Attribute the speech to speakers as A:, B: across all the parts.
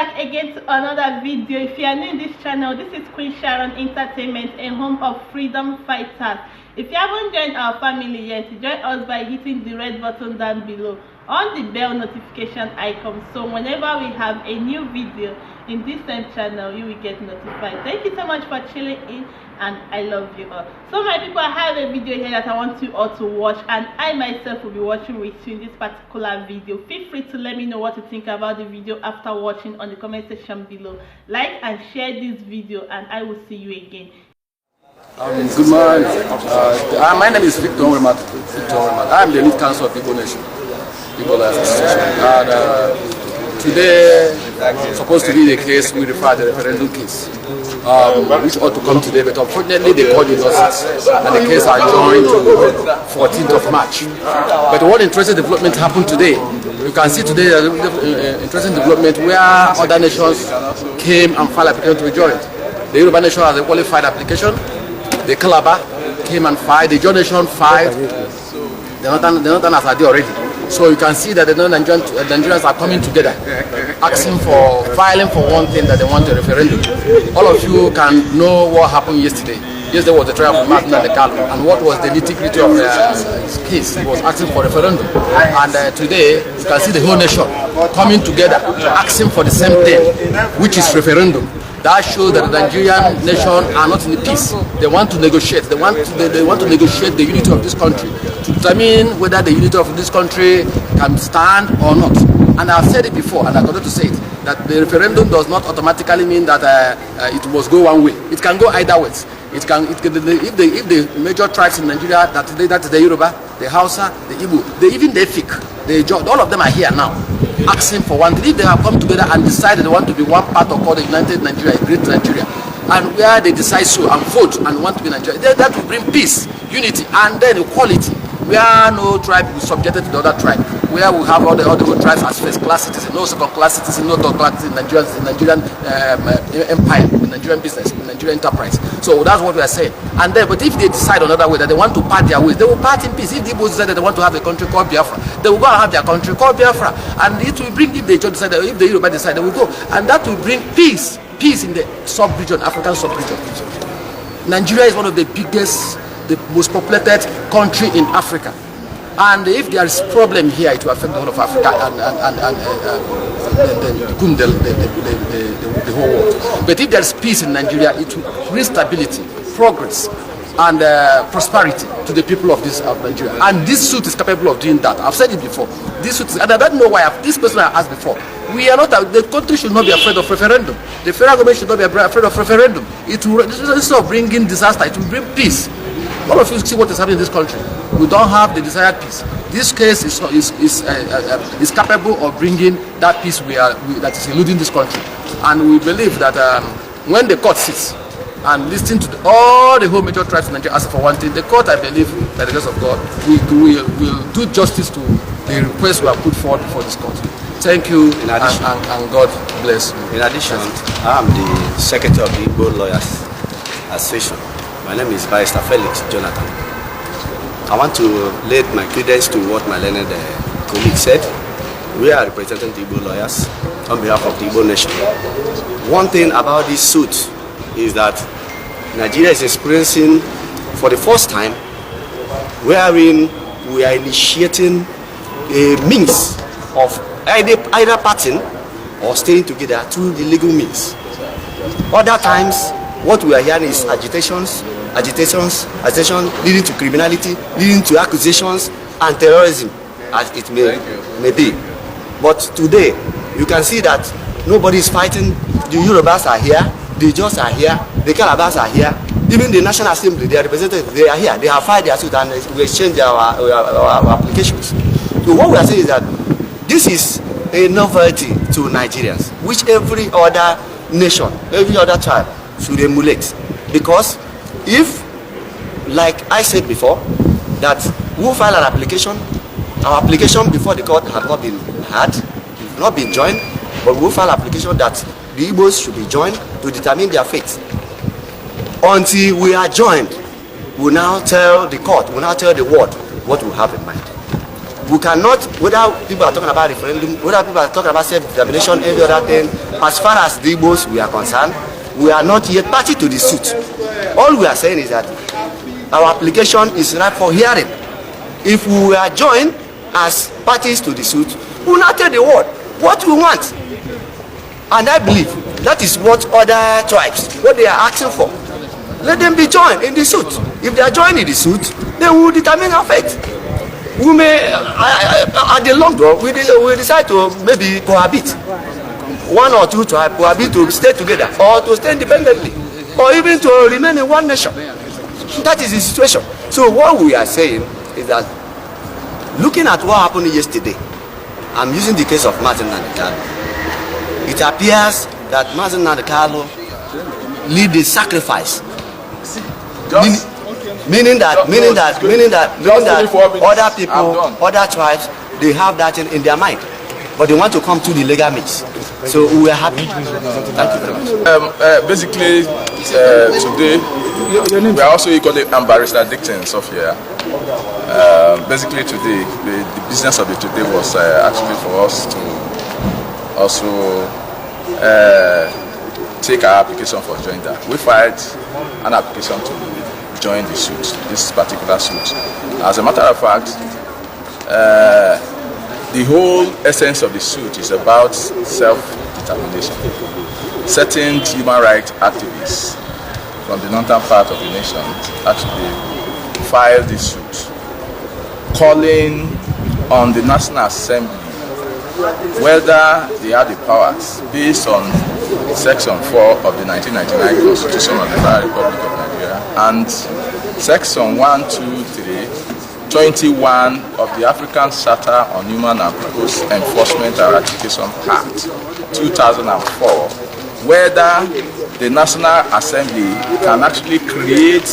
A: back again to another video. If you are new in this channel, this is Queen Sharon Entertainment, a home of freedom fighters. If you haven't joined our family yet, join us by hitting the red button down below on the bell notification icon, so whenever we have a new video in this same channel, you will get notified. Thank you so much for chilling in, and I love you all. So my people, I have a video here that I want you all to watch, and I myself will be watching with you in this particular video. Feel free to let me know what you think about the video after watching on the comment section below. Like and share this video, and I will see you again.
B: Good morning. My name is Victor Oremat. I am the lead counsel of Igbo Nation, Igbo Life Association. And today, supposed to be the case we refer to the referendum case, which ought to come today, but unfortunately they called it nonsense, and the case adjourned to 14th of March. But one interesting development happened today. You can see today an interesting development where other nations came and filed application to be joined. The Yoruba Nation has a qualified application. The Calabar came and filed. The John Nation filed. The Northern has already. So you can see that the Nigerians are coming together, asking for, filing for one thing, that they want a referendum. All of you can know what happened yesterday. Yesterday was the trial of Martin and the Carlo, and what was the nitty-gritty of his case. He was asking for a referendum. And today, you can see the whole nation coming together, asking for the same thing, which is referendum. That shows that the Nigerian nation are not in peace. They want to negotiate. They want to negotiate the unity of this country to determine whether the unity of this country can stand or not. And I've said it before, and I continue to say it, that the referendum does not automatically mean that it must go one way. It can go either ways. If the major tribes in Nigeria, that is the Yoruba, the Hausa, the Igbo, even the Efik, all of them are here now, asking for one thing. If they have come together and decided they want to be one part of called the United Nigeria, a great Nigeria, and where they decide so and vote and want to be Nigeria, that will bring peace, unity, and then equality, where no tribe will be subjected to the other tribe, where we have all the tribes as first-class citizens, no second-class citizens, no third-class citizens in Nigerian empire, in Nigerian business, in Nigerian enterprise. So that's what we are saying. And then, but if they decide another way, that they want to part their ways, they will part in peace. If the Igbo decide that they want to have a country called Biafra, they will go and have their country called Biafra. And it will bring, if they decide, if the Yoruba decide, they will go. And that will bring peace in the sub-region, African sub-region. Nigeria is one of the biggest, the most populated country in Africa. And if there is problem here, it will affect the whole of Africa and the whole world. But if there is peace in Nigeria, it will bring stability, progress, and prosperity to the people of Nigeria. And this suit is capable of doing that. I've said it before. This suit is, and I don't know why. This person I asked before. We are not. The country should not be afraid of referendum. The federal government should not be afraid of referendum. It will, instead of bringing disaster, it will bring peace. All of you see what is happening in this country. We don't have the desired peace. This case is capable of bringing that peace that is eluding this country. And we believe that when the court sits and listen to all the whole major tribes in Nigeria ask for one thing, the court, I believe, by the grace of God, will do justice to the request we have put forward before this court. Thank you, and God bless you.
C: In addition, I am the Secretary of the Igbo Lawyers Association. My name is Barrister Felix Jonathan. I want to lay my credence to what my learned colleague said. We are representing the Igbo lawyers on behalf of the Igbo Nation. One thing about this suit is that Nigeria is experiencing, for the first time, wherein we are initiating a means of either parting or staying together through the legal means. Other times, what we are hearing is agitations leading to criminality, leading to accusations and terrorism, as it may be. But today, you can see that nobody is fighting. The Yorubas are here, the Jos are here, the Calabars are here, even the National Assembly, their representatives, they are here. They have filed their suit and we exchange our applications. So what we are saying is that this is a novelty to Nigerians, which every other nation, every other tribe should emulate. Because if, like I said before, that we file an application, our application before the court had not been joined, but we file an application that the Igbos should be joined to determine their fate. Until we are joined, we now tell the court, we now tell the world what we have in mind. We cannot, whether people are talking about referendum, whether people are talking about self-determination, every other thing, as far as the Igbos we are concerned, we are not yet party to the suit. All we are saying is that our application is ripe for hearing. If we are joined as parties to the suit, we will not tell the world what we want. And I believe that is what other tribes, what they are asking for. Let them be joined in the suit. If they are joined in the suit, then we will determine our fate. We may, at the long run, we decide to maybe cohabit. One or two tribes cohabit to stay together, or to stay independently, or even to remain in one nation. That is the situation. So what we are saying is that, looking at what happened yesterday, I'm using the case of Martin Nandekalo. It appears that Martin Nandekalo lead the sacrifice. Meaning that other people, other tribes, they have that in their mind, but they want to come to the legal means. So we are happy. Thank you very much.
D: Basically, today we are also equally Barrister Dixon Sophia. Basically, today the business of the today was actually for us to also take our application for joinder. We filed an application to join the suit, this particular suit. As a matter of fact, the whole essence of the suit is about self-determination. Certain human rights activists from the northern part of the nation actually filed this suit, calling on the National Assembly whether they have the powers based on Section 4 of the 1999 Constitution of the Federal Republic of Nigeria and Section 1, 2, 3, 21 of the African Charter on Human and People's Enforcement and Ratification Act 2004, whether the National Assembly can actually create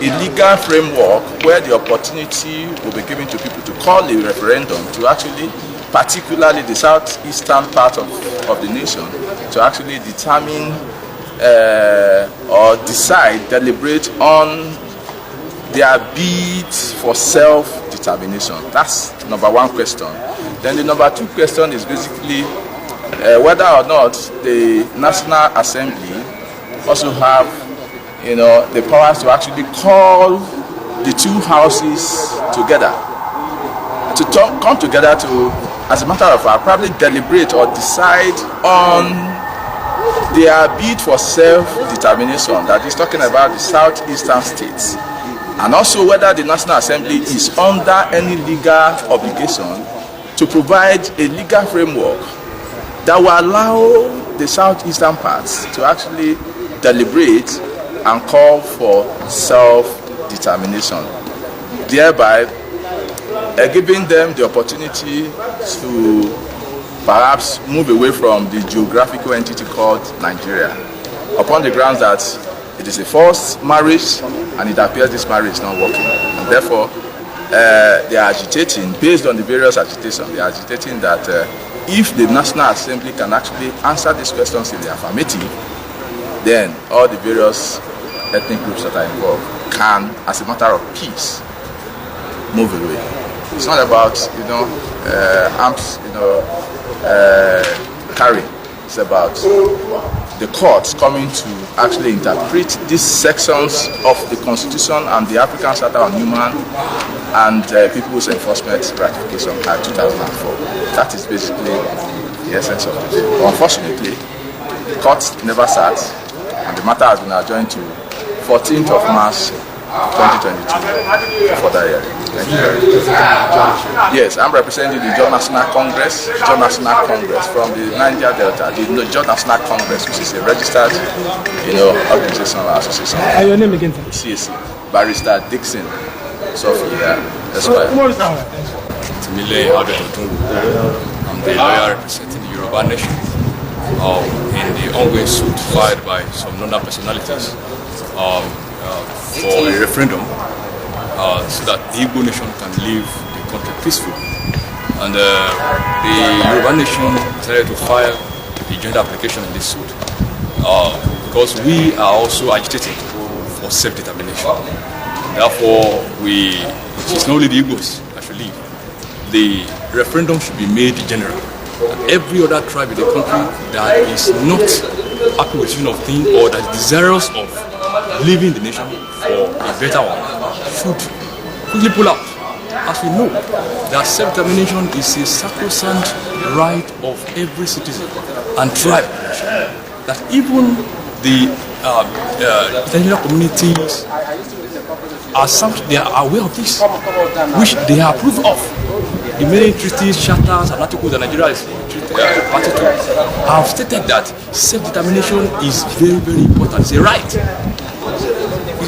D: a legal framework where the opportunity will be given to people to call a referendum to actually, particularly the southeastern part of the nation, to actually determine or decide, deliberate on their bid for self-determination. That's number one question. Then the number two question is basically whether or not the National Assembly also have, the powers to actually call the two houses together, to come together to, as a matter of fact, probably deliberate or decide on their bid for self-determination, that is talking about the southeastern states. And also whether the National Assembly is under any legal obligation to provide a legal framework that will allow the southeastern parts to actually deliberate and call for self-determination, thereby giving them the opportunity to perhaps move away from the geographical entity called Nigeria, upon the grounds that it is a forced marriage and it appears this marriage is not working. And therefore, they are agitating, based on the various agitations, they are agitating that if the National Assembly can actually answer these questions in the affirmative, then all the various ethnic groups that are involved can, as a matter of peace, move away. It's not about, arms, carrying. It's about the courts coming to actually interpret these sections of the Constitution and the African Charter on Human and People's Enforcement Ratification Act 2004. That is basically the essence of it. Unfortunately, the courts never sat, and the matter has been adjourned to 14th of March 2022 for that year. Thank you very much. Yes, I'm representing the John National Congress from the Niger Delta, the John National Congress, which is a registered, organization or association.
E: Your name again, sir?
D: CSC, Barrister Dixon Sophia, Esquire.
F: I'm the lawyer representing the Yoruba Nation in the ongoing suit filed by some non personalities for a referendum so that the Igbo nation can live the country peacefully. And the Yoruba Nation decided to file a joint application in this suit because we are also agitating for self-determination. Therefore, it is not only the Igbos that should live. the referendum should be made general. And every other tribe in the country that is not happy with of things or that is desirous of leaving the nation for a better one should quickly pull out. As we know, that self-determination is a sacrosanct right of every citizen and tribe. That even the international communities they are aware of this, which they approve of. The many treaties, charters, and articles that Nigeria is party to have stated that self-determination is very, very important. It's a right.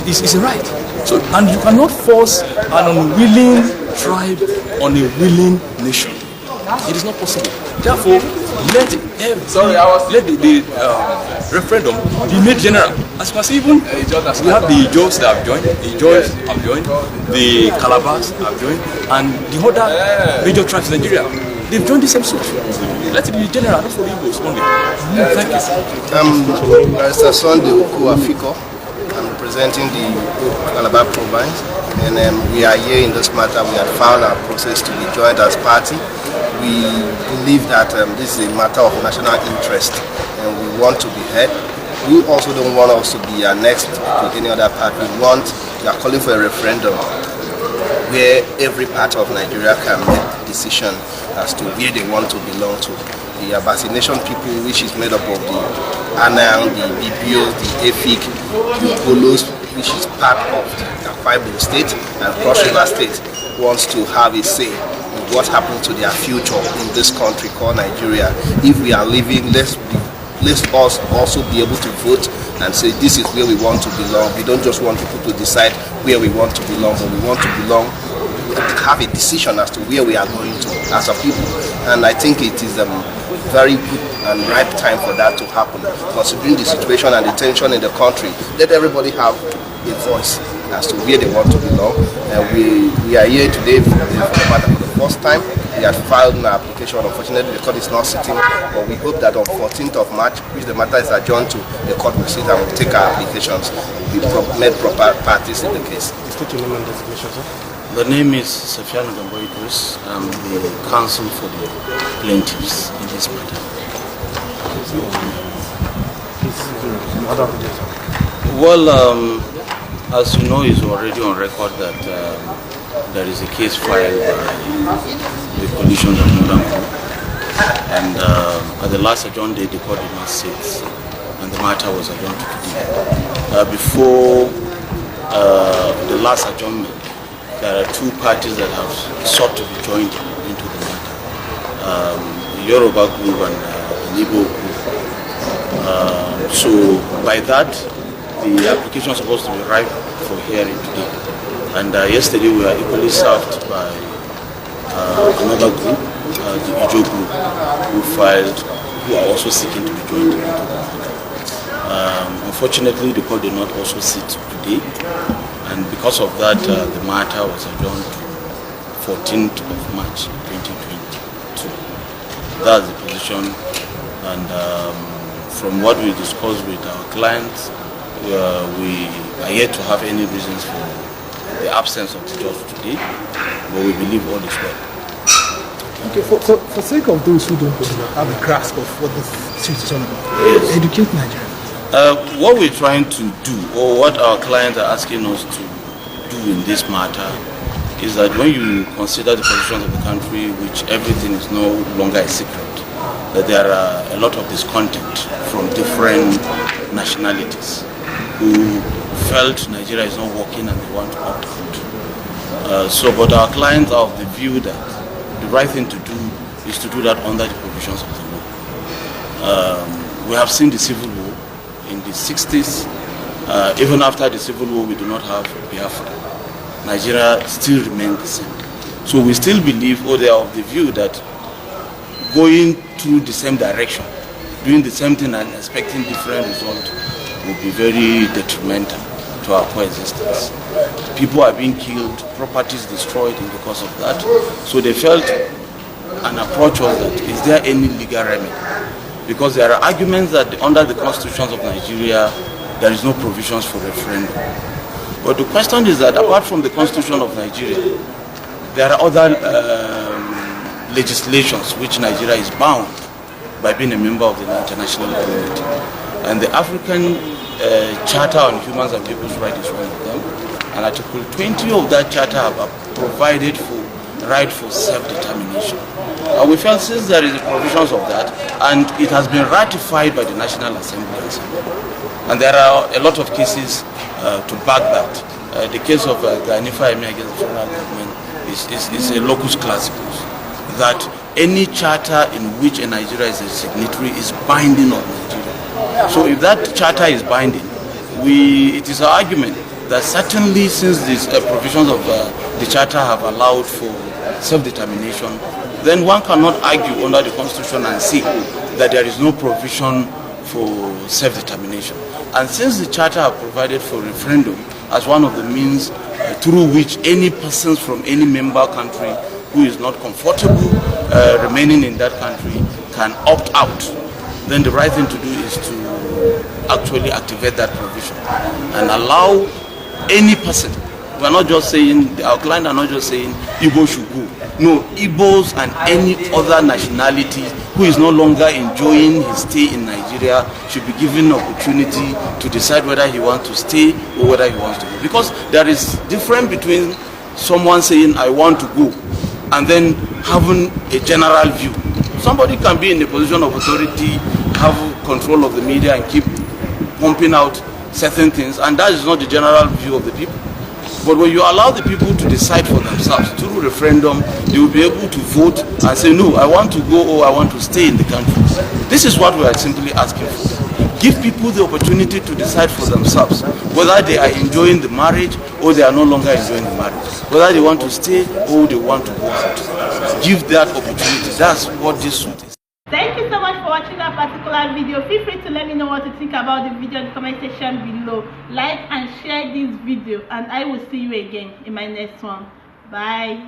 F: It's a right. So, and you cannot force an unwilling tribe on a willing nation. It is not possible. Therefore, let the referendum be made general. As you can see, even we have the Ijaws that have joined, the Calabars have joined, and the other major tribes in Nigeria. They've joined the same suit. Let it be general, not for the Igbos only. Thank you.
E: Barrister Sunday Okuafiko. I'm representing the Calabar province, and we are here in this matter. We have found our process to be joined as party. We believe that this is a matter of national interest, and we want to be heard. We also don't want us to be annexed to any other party. We are calling for a referendum where every part of Nigeria can make a decision as to where they want to belong to. The Abasi Nation people, which is made up of the Anang, the Bibios, the Efik, the Polos, which is part of the Akwa Ibom state and Cross River state, wants to have a say in what happens to their future in this country called Nigeria. If we are living, let's us also be able to vote and say this is where we want to belong. We don't just want people to decide where we want to belong, but we want to belong, have a decision as to where we are going to as a people. And I think it is very good and ripe time for that to happen, considering the situation and the tension in the country. Let everybody have a voice as to where they want to belong. And we are here today for the first time. We had filed an application. Unfortunately, the court is not sitting, but we hope that on 14th of March, which the matter is adjourned to, the court will sit and will take our applications. We made proper parties in the case.
G: State your name and designation, sir.
H: The name is Officialsharon&kids. I'm the counsel for the plaintiffs in this matter. Well, as you know, it's already on record that there is a case filed by the coalition of Northern Group, and at the last adjourned day, the court did not sit, and the matter was adjourned to today. Before the last adjournment, there are two parties that have sought to be joined into the matter, the Yoruba group and the Igbo group. So by that, the application is supposed to be ripe for hearing today. And yesterday we were equally served by another group, the Ijaw group, who are also seeking to be joined into the matter. Unfortunately, the court did not also sit today. And because of that, the matter was adjourned to 14th of March 2022. That's the position. And from what we discussed with our clients, we are yet to have any reasons for the absence of the judge today, but we believe all is well.
G: Okay, for sake of those who don't have a grasp of what this situation is about, yes, educate Nigeria.
H: What we're trying to do, or what our clients are asking us to do in this matter, is that when you consider the position of the country, which everything is no longer a secret, that there are a lot of discontent from different nationalities who felt Nigeria is not working and they want to opt out. But our clients are of the view that the right thing to do is to do that under the provisions of the law. We have seen the civil war in the 60s. Even after the civil war, we do not have Biafra. Nigeria still remains the same. So we still believe, or they are of the view that going through the same direction, doing the same thing and expecting different results would be very detrimental to our coexistence. People are being killed, properties destroyed in the course of that. So they felt an approach was that, is there any legal remedy? Because there are arguments that under the constitutions of Nigeria, there is no provisions for referendum. But the question is that apart from the constitution of Nigeria, there are other legislations which Nigeria is bound by being a member of the international community. And the African Charter on Human and People's Rights is one of them. And Article 20 of that charter have provided for right for self-determination. We felt since there is a provisions of that, and it has been ratified by the National Assembly, and there are a lot of cases to back that. The case of Ganifa Emi against the federal government is a locus classicus, that any charter in which a Nigeria is a signatory is binding on Nigeria. So if that charter is binding, it is our argument that certainly since these provisions of the charter have allowed for self-determination, then one cannot argue under the Constitution and say that there is no provision for self-determination. And since the charter have provided for referendum as one of the means through which any persons from any member country who is not comfortable remaining in that country can opt out, then the right thing to do is to actually activate that provision and allow any person. We are not just saying, our clients are not just saying Igbo should go. No, Igbos and any other nationality who is no longer enjoying his stay in Nigeria should be given opportunity to decide whether he wants to stay or whether he wants to go. Because there is difference between someone saying I want to go and then having a general view. Somebody can be in a position of authority, have control of the media and keep pumping out certain things, and that is not the general view of the people. But when you allow the people to decide for themselves through referendum, they will be able to vote and say, no, I want to go or I want to stay in the country. This is what we are simply asking for. Give people the opportunity to decide for themselves whether they are enjoying the marriage or they are no longer enjoying the marriage, whether they want to stay or they want to go out. Give that opportunity. That's what this suit is.
A: Thank you so much for watching that particular video. Feel free to let me know what you think about the video in the comment section below. Like and share this video, and I will see you again in my next one. Bye.